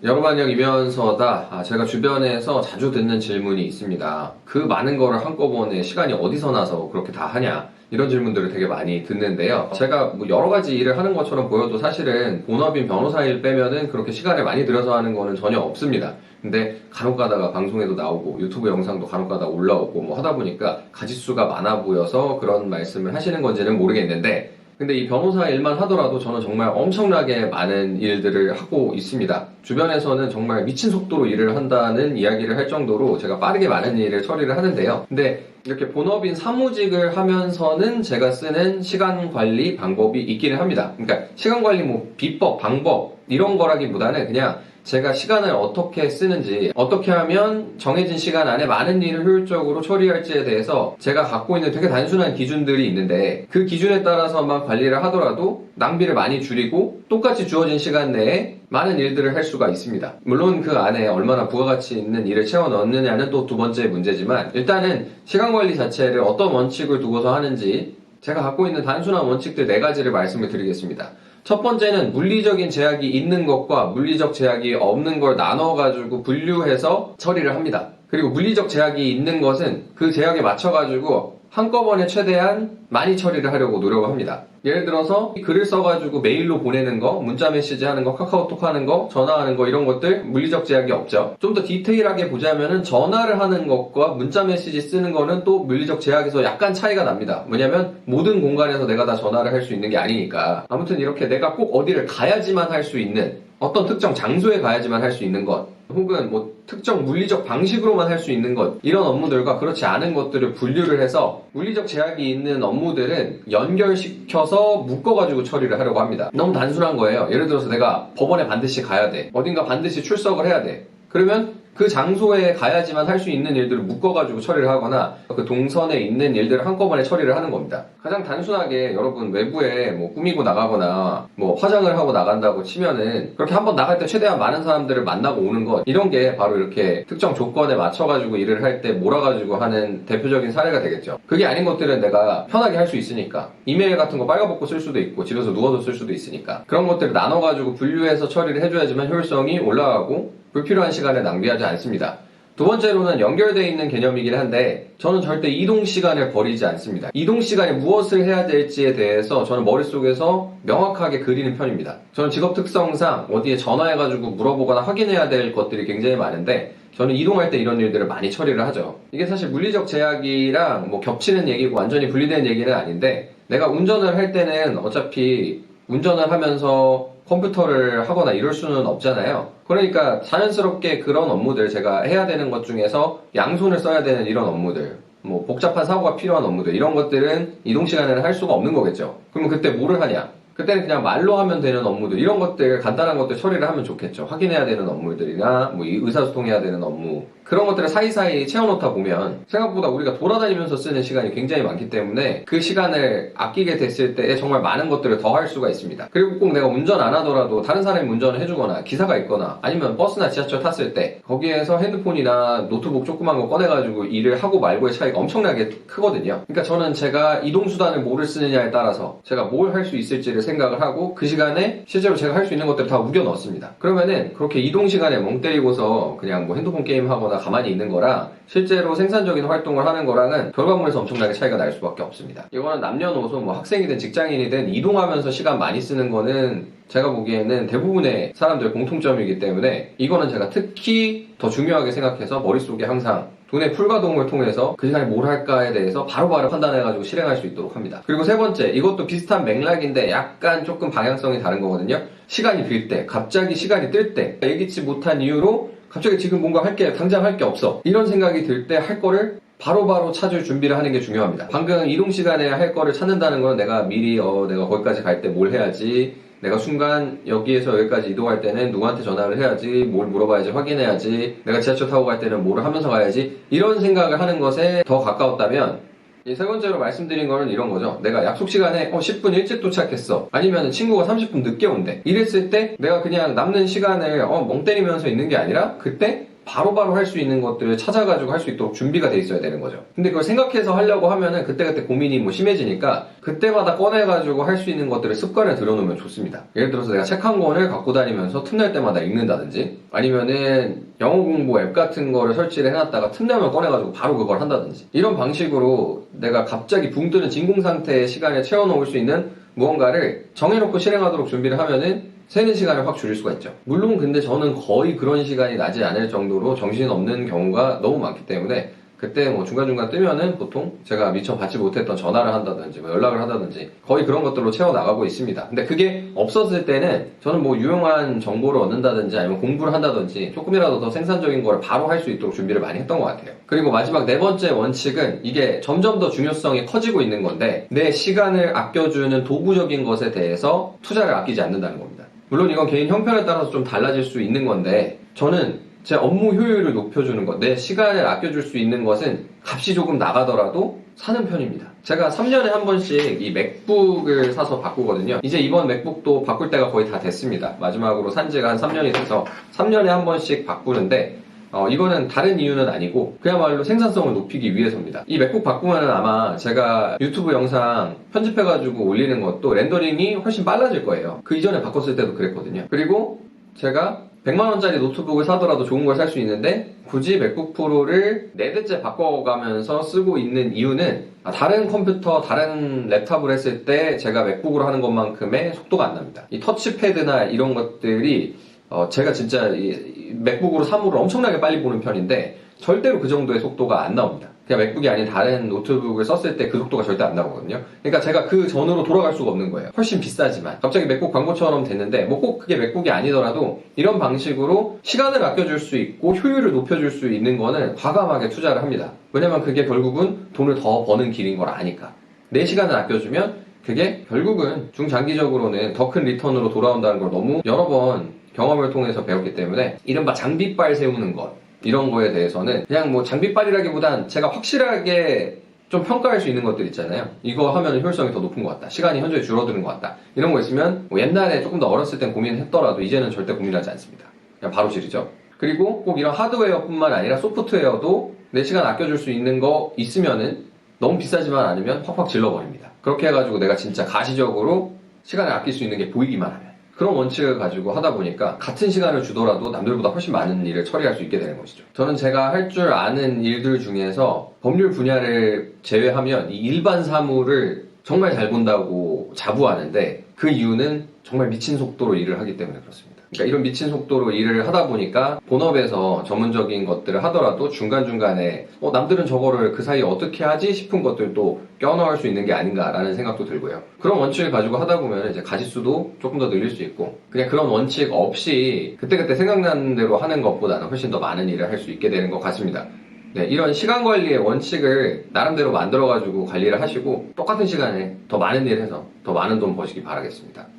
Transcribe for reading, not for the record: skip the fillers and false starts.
여러반영 이면서다. 제가 주변에서 자주 듣는 질문이 있습니다. 그 많은 거를 한꺼번에 시간이 어디서 나서 그렇게 다 하냐? 이런 질문들을 되게 많이 듣는데요. 제가 뭐 여러 가지 일을 하는 것처럼 보여도 사실은 본업인 변호사 일 빼면은 그렇게 시간을 많이 들여서 하는 거는 전혀 없습니다. 근데 간혹 가다가 방송에도 나오고 유튜브 영상도 간혹 가다가 올라오고 뭐 하다 보니까 가짓수가 많아 보여서 그런 말씀을 하시는 건지는 모르겠는데, 근데 이 변호사 일만 하더라도 저는 정말 엄청나게 많은 일들을 하고 있습니다. 주변에서는 정말 미친 속도로 일을 한다는 이야기를 할 정도로 제가 빠르게 많은 일을 처리를 하는데요. 근데 이렇게 본업인 사무직을 하면서는 제가 쓰는 시간 관리 방법이 있기는 합니다. 그러니까 시간 관리 뭐 비법, 방법 이런 거라기보다는 그냥 제가 시간을 어떻게 쓰는지, 어떻게 하면 정해진 시간 안에 많은 일을 효율적으로 처리할지에 대해서 제가 갖고 있는 되게 단순한 기준들이 있는데, 그 기준에 따라서만 관리를 하더라도 낭비를 많이 줄이고 똑같이 주어진 시간 내에 많은 일들을 할 수가 있습니다. 물론 그 안에 얼마나 부가가치 있는 일을 채워 넣느냐는 또 두 번째 문제지만, 일단은 시간 관리 자체를 어떤 원칙을 두고서 하는지 제가 갖고 있는 단순한 원칙들 4가지를 말씀을 드리겠습니다. 첫 번째는 물리적인 제약이 있는 것과 물리적 제약이 없는 걸 나눠가지고 분류해서 처리를 합니다. 그리고 물리적 제약이 있는 것은 그 제약에 맞춰가지고 한꺼번에 최대한 많이 처리를 하려고 노력을 합니다. 예를 들어서 글을 써가지고 메일로 보내는 거, 문자 메시지 하는 거, 카카오톡 하는 거, 전화하는 거 이런 것들 물리적 제약이 없죠. 좀 더 디테일하게 보자면은 전화를 하는 것과 문자 메시지 쓰는 거는 또 물리적 제약에서 약간 차이가 납니다. 뭐냐면 모든 공간에서 내가 다 전화를 할 수 있는 게 아니니까. 아무튼 이렇게 내가 꼭 어디를 가야지만 할 수 있는, 어떤 특정 장소에 가야지만 할 수 있는 것, 혹은 뭐 특정 물리적 방식으로만 할 수 있는 것, 이런 업무들과 그렇지 않은 것들을 분류를 해서 물리적 제약이 있는 업무들은 연결시켜서 묶어가지고 처리를 하려고 합니다. 너무 단순한 거예요. 예를 들어서 내가 법원에 반드시 가야 돼. 어딘가 반드시 출석을 해야 돼. 그러면 그 장소에 가야지만 할 수 있는 일들을 묶어가지고 처리를 하거나 그 동선에 있는 일들을 한꺼번에 처리를 하는 겁니다. 가장 단순하게 여러분 외부에 뭐 꾸미고 나가거나 뭐 화장을 하고 나간다고 치면은 그렇게 한번 나갈 때 최대한 많은 사람들을 만나고 오는 것, 이런 게 바로 이렇게 특정 조건에 맞춰가지고 일을 할 때 몰아가지고 하는 대표적인 사례가 되겠죠. 그게 아닌 것들은 내가 편하게 할 수 있으니까, 이메일 같은 거 빨가벗고 쓸 수도 있고 집에서 누워서 쓸 수도 있으니까 그런 것들을 나눠가지고 분류해서 처리를 해줘야지만 효율성이 올라가고 불필요한 시간을 낭비하지 않습니다. 두 번째로는 연결되어 있는 개념이긴 한데, 저는 절대 이동 시간을 버리지 않습니다. 이동 시간에 무엇을 해야 될지에 대해서 저는 머릿속에서 명확하게 그리는 편입니다. 저는 직업 특성상 어디에 전화해가지고 물어보거나 확인해야 될 것들이 굉장히 많은데, 저는 이동할 때 이런 일들을 많이 처리를 하죠. 이게 사실 물리적 제약이랑 뭐 겹치는 얘기고 완전히 분리된 얘기는 아닌데, 내가 운전을 할 때는 어차피 운전을 하면서 컴퓨터를 하거나 이럴 수는 없잖아요. 그러니까 자연스럽게 그런 업무들, 제가 해야 되는 것 중에서 양손을 써야 되는 이런 업무들, 뭐 복잡한 사고가 필요한 업무들, 이런 것들은 이동 시간에는 할 수가 없는 거겠죠. 그러면 그때 뭐를 하냐? 그때는 그냥 말로 하면 되는 업무들, 이런 것들, 간단한 것들 처리를 하면 좋겠죠. 확인해야 되는 업무들이나 뭐 의사소통해야 되는 업무, 그런 것들을 사이사이 채워놓다 보면 생각보다 우리가 돌아다니면서 쓰는 시간이 굉장히 많기 때문에 그 시간을 아끼게 됐을 때 정말 많은 것들을 더 할 수가 있습니다. 그리고 꼭 내가 운전 안 하더라도 다른 사람이 운전을 해주거나 기사가 있거나 아니면 버스나 지하철 탔을 때 거기에서 핸드폰이나 노트북 조그만 거 꺼내가지고 일을 하고 말고의 차이가 엄청나게 크거든요. 그러니까 저는 제가 이동수단을 뭐를 쓰느냐에 따라서 제가 뭘 할 수 있을지를 생각을 하고 그 시간에 실제로 제가 할 수 있는 것들을 다 우겨 넣습니다. 그러면은 그렇게 이동 시간에 멍 때리고서 그냥 뭐 핸드폰 게임 하거나 가만히 있는 거랑 실제로 생산적인 활동을 하는 거랑은 결과물에서 엄청나게 차이가 날 수밖에 없습니다. 이거는 남녀노소 뭐 학생이든 직장인이든 이동하면서 시간 많이 쓰는 거는 제가 보기에는 대부분의 사람들의 공통점이기 때문에 이거는 제가 특히 더 중요하게 생각해서 머릿속에 항상 두뇌 풀가동을 통해서 그 시간에 뭘 할까에 대해서 바로바로 판단해가지고 실행할 수 있도록 합니다. 그리고 세 번째, 이것도 비슷한 맥락인데 약간 조금 방향성이 다른 거거든요. 시간이 빌 때, 갑자기 시간이 뜰 때, 예기치 못한 이유로 갑자기 지금 뭔가 당장 할 게 없어, 이런 생각이 들 때 할 거를 바로바로 찾을 준비를 하는 게 중요합니다. 방금 이동 시간에 할 거를 찾는다는 건 내가 미리 내가 거기까지 갈 때 뭘 해야지, 내가 순간 여기에서 여기까지 이동할 때는 누구한테 전화를 해야지, 뭘 물어봐야지, 확인해야지, 내가 지하철 타고 갈 때는 뭐를 하면서 가야지, 이런 생각을 하는 것에 더 가까웠다면, 이 세 번째로 말씀드린 거는 이런 거죠. 내가 약속 시간에 10분 일찍 도착했어, 아니면 친구가 30분 늦게 온대, 이랬을 때 내가 그냥 남는 시간을 멍 때리면서 있는 게 아니라 그때 바로바로 할 수 있는 것들을 찾아가지고 할 수 있도록 준비가 돼 있어야 되는 거죠. 근데 그걸 생각해서 하려고 하면은 그때그때 고민이 뭐 심해지니까 그때마다 꺼내가지고 할 수 있는 것들을 습관에 들여놓으면 좋습니다. 예를 들어서 내가 책 한 권을 갖고 다니면서 틈날 때마다 읽는다든지, 아니면은 영어 공부 앱 같은 거를 설치를 해놨다가 틈나면 꺼내가지고 바로 그걸 한다든지, 이런 방식으로 내가 갑자기 붕 뜨는 진공 상태의 시간에 채워놓을 수 있는 무언가를 정해놓고 실행하도록 준비를 하면은 새는 시간을 확 줄일 수가 있죠. 물론 근데 저는 거의 그런 시간이 나지 않을 정도로 정신없는 경우가 너무 많기 때문에 그때 뭐 중간중간 뜨면은 보통 제가 미처 받지 못했던 전화를 한다든지 뭐 연락을 한다든지 거의 그런 것들로 채워나가고 있습니다. 근데 그게 없었을 때는 저는 뭐 유용한 정보를 얻는다든지 아니면 공부를 한다든지 조금이라도 더 생산적인 거를 바로 할 수 있도록 준비를 많이 했던 것 같아요. 그리고 마지막 네 번째 원칙은, 이게 점점 더 중요성이 커지고 있는 건데, 내 시간을 아껴주는 도구적인 것에 대해서 투자를 아끼지 않는다는 겁니다. 물론 이건 개인 형편에 따라서 좀 달라질 수 있는 건데, 저는 제 업무 효율을 높여주는 것, 내 시간을 아껴줄 수 있는 것은 값이 조금 나가더라도 사는 편입니다. 제가 3년에 한 번씩 이 맥북을 사서 바꾸거든요. 이제 이번 맥북도 바꿀 때가 거의 다 됐습니다. 마지막으로 산 지가 한 3년이 돼서 3년에 한 번씩 바꾸는데, 이거는 다른 이유는 아니고 그야말로 생산성을 높이기 위해서입니다. 이 맥북 바꾸면은 아마 제가 유튜브 영상 편집해가지고 올리는 것도 렌더링이 훨씬 빨라질 거예요. 그 이전에 바꿨을 때도 그랬거든요. 그리고 제가 100만원짜리 노트북을 사더라도 좋은 걸 살 수 있는데 굳이 맥북 프로를 4대째 바꿔가면서 쓰고 있는 이유는, 다른 컴퓨터, 다른 랩탑을 했을 때 제가 맥북으로 하는 것만큼의 속도가 안 납니다. 이 터치패드나 이런 것들이 제가 진짜 이 맥북으로 사물을 엄청나게 빨리 보는 편인데 절대로 그 정도의 속도가 안 나옵니다. 그냥 맥북이 아닌 다른 노트북을 썼을 때 그 속도가 절대 안 나오거든요. 그러니까 제가 그 전으로 돌아갈 수가 없는 거예요. 훨씬 비싸지만 갑자기 맥북 광고처럼 됐는데, 뭐 꼭 그게 맥북이 아니더라도 이런 방식으로 시간을 아껴줄 수 있고 효율을 높여줄 수 있는 거는 과감하게 투자를 합니다. 왜냐면 그게 결국은 돈을 더 버는 길인 걸 아니까. 내 시간을 아껴주면 그게 결국은 중장기적으로는 더 큰 리턴으로 돌아온다는 걸 너무 여러 번 경험을 통해서 배웠기 때문에, 이른바 장비빨 세우는 것, 이런 거에 대해서는 그냥 뭐 장비빨이라기보단 제가 확실하게 좀 평가할 수 있는 것들 있잖아요. 이거 하면 효율성이 더 높은 것 같다, 시간이 현저히 줄어드는 것 같다, 이런 거 있으면 뭐 옛날에 조금 더 어렸을 땐 고민했더라도 이제는 절대 고민하지 않습니다. 그냥 바로 지르죠. 그리고 꼭 이런 하드웨어뿐만 아니라 소프트웨어도 내 시간 아껴줄 수 있는 거 있으면은 너무 비싸지만 않으면 확확 질러버립니다. 그렇게 해가지고 내가 진짜 가시적으로 시간을 아낄 수 있는 게 보이기만 하면, 그런 원칙을 가지고 하다 보니까 같은 시간을 주더라도 남들보다 훨씬 많은 일을 처리할 수 있게 되는 것이죠. 저는 제가 할 줄 아는 일들 중에서 법률 분야를 제외하면 이 일반 사무를 정말 잘 본다고 자부하는데, 그 이유는 정말 미친 속도로 일을 하기 때문에 그렇습니다. 그러니까 이런 미친 속도로 일을 하다 보니까 본업에서 전문적인 것들을 하더라도 중간중간에 남들은 저거를 그 사이에 어떻게 하지 싶은 것들도 껴넣을 수 있는 게 아닌가라는 생각도 들고요. 그런 원칙을 가지고 하다 보면 이제 가짓수도 조금 더 늘릴 수 있고, 그냥 그런 원칙 없이 그때그때 생각나는 대로 하는 것보다는 훨씬 더 많은 일을 할 수 있게 되는 것 같습니다. 네, 이런 시간 관리의 원칙을 나름대로 만들어가지고 관리를 하시고 똑같은 시간에 더 많은 일을 해서 더 많은 돈 버시기 바라겠습니다.